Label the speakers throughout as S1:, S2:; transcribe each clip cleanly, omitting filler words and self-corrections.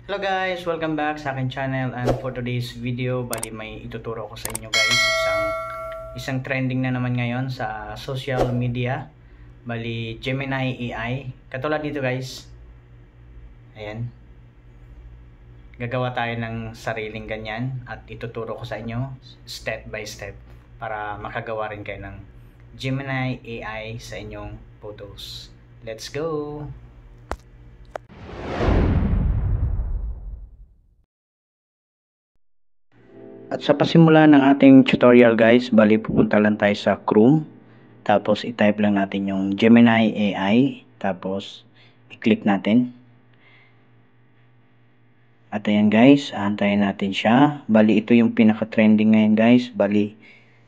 S1: Hello guys, welcome back sa akin channel, and for today's video, bali may ituturo ko sa inyo guys, isang trending na naman ngayon sa social media, bali Gemini AI. Katulad dito guys, ayan, gagawa tayo ng sariling ganyan at ituturo ko sa inyo step by step para makagawa rin kayo ng Gemini AI sa inyong photos. Let's go! At sa pasimula ng ating tutorial guys, bali pupunta lang tayo sa Chrome. Tapos i-type lang natin yung Gemini AI. Tapos i-click natin. At ayan guys, aantayin natin siya. Bali ito yung pinaka-trending ngayon guys. Bali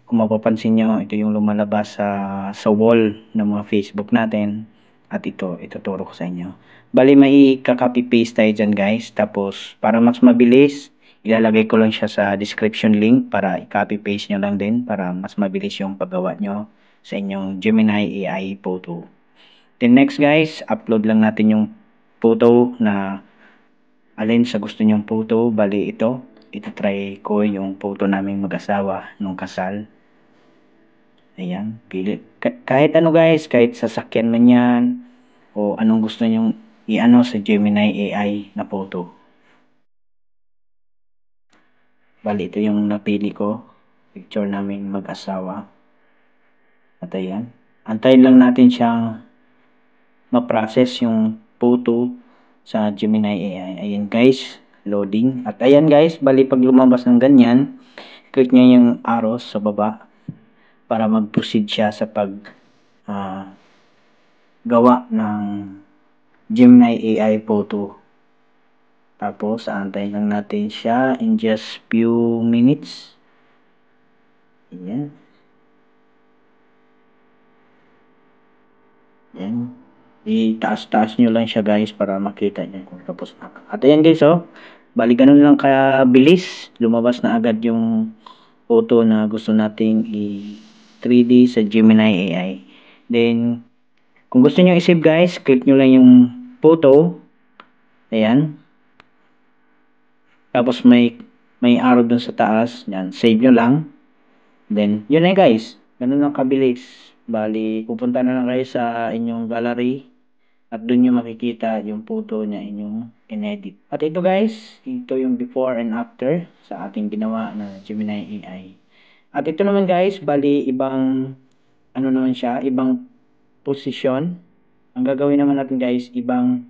S1: kung mapapansin nyo, ito yung lumalabas sa wall ng mga Facebook natin. At ito, ituturo ko sa inyo. Bali may copy paste tayo dyan guys. Tapos para mas mabilis, ilalagay ko lang siya sa description link para i-copy paste nyo lang din para mas mabilis yung paggawa nyo sa inyong Gemini AI photo. Then next guys, upload lang natin yung photo na alin sa gusto nyong photo. Bali ito try ko yung photo naming mag-asawa nung kasal. Ayan, pili. Kahit ano guys, kahit sasakyan man yan o anong gusto nyong i-ano sa Gemini AI na photo. Bali, ito yung napili ko. Picture namin mag-asawa. At ayan. Antayin lang natin siyang ma-process yung photo sa Gemini AI. Ayan guys, loading. At ayan guys, bali pag lumabas ng ganyan, click nyo yung arrows sa baba para mag-proceed siya sa gawa ng Gemini AI photo. Tapos, aantayin lang natin siya in just few minutes. Ayan. Ayan. I-taas-taas nyo lang siya guys para makita nyo kung tapos na. At ayan guys oh. Bali ganun lang kabilis. Lumabas na agad yung photo na gusto nating i-3D sa Gemini AI. Then, kung gusto nyo i-save guys, click nyo lang yung photo. Ayan. Tapos may arrow dun sa taas. Yan, save nyo lang. Then, yun na guys. Ganun lang kabilis. Bali, pupunta na lang kayo sa inyong gallery. At dun nyo makikita yung photo niya inyong in-edit. At ito guys, ito yung before and after sa ating ginawa na Gemini AI. At ito naman guys, bali ibang, ano naman siya, ibang posisyon. Ang gagawin naman natin guys, ibang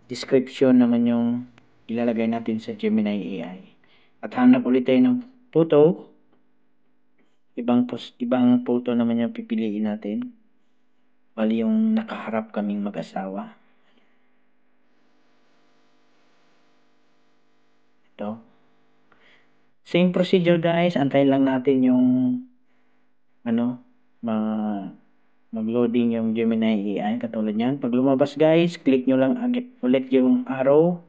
S1: description naman yung ilalagay natin sa Gemini AI. At hanap ulit tayo ng photo. Ibang photo naman yung pipiliin natin. Bali yung nakaharap kaming mag-asawa. Ito. Same procedure guys. Antayin lang natin yung mag-loading yung Gemini AI. Katulad yan. Pag lumabas guys, click nyo lang ulit yung arrow.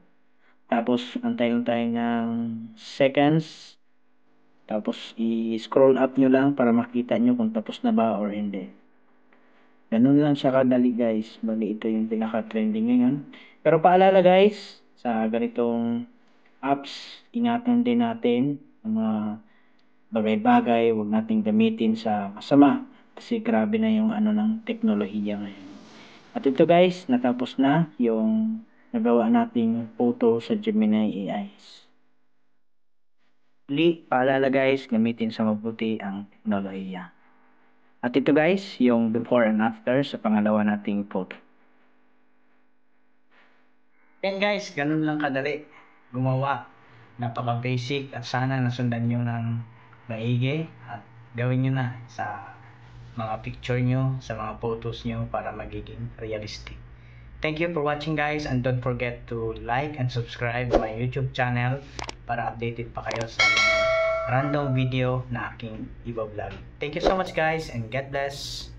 S1: Tapos antayin tayo ng seconds. Tapos i-scroll up nyo lang para makita nyo kung tapos na ba or hindi. Ganun lang siya kadali guys. Bali ito yung pinaka-trending ngayon. Pero paalala guys, sa ganitong apps, ingatan din natin ang mga bagay-bagay. Huwag nating gamitin sa masama. Kasi grabe na yung ng teknolohiya ngayon. At ito guys, natapos na yung nagawa nating photo sa Gemini AI. Paalala guys, gamitin sa mabuti ang teknolohiya. At ito guys, yung before and after sa pangalawa nating photo. Yan guys, ganun lang kadali gumawa. Napaka-basic at sana nasundan nyo ng maigi at gawin nyo na sa mga picture nyo, sa mga photos nyo para magiging realistic. Thank you for watching guys, and don't forget to like and subscribe my YouTube channel para updated pa kayo sa mga random video na aking i-vlog. Thank you so much guys, and God bless.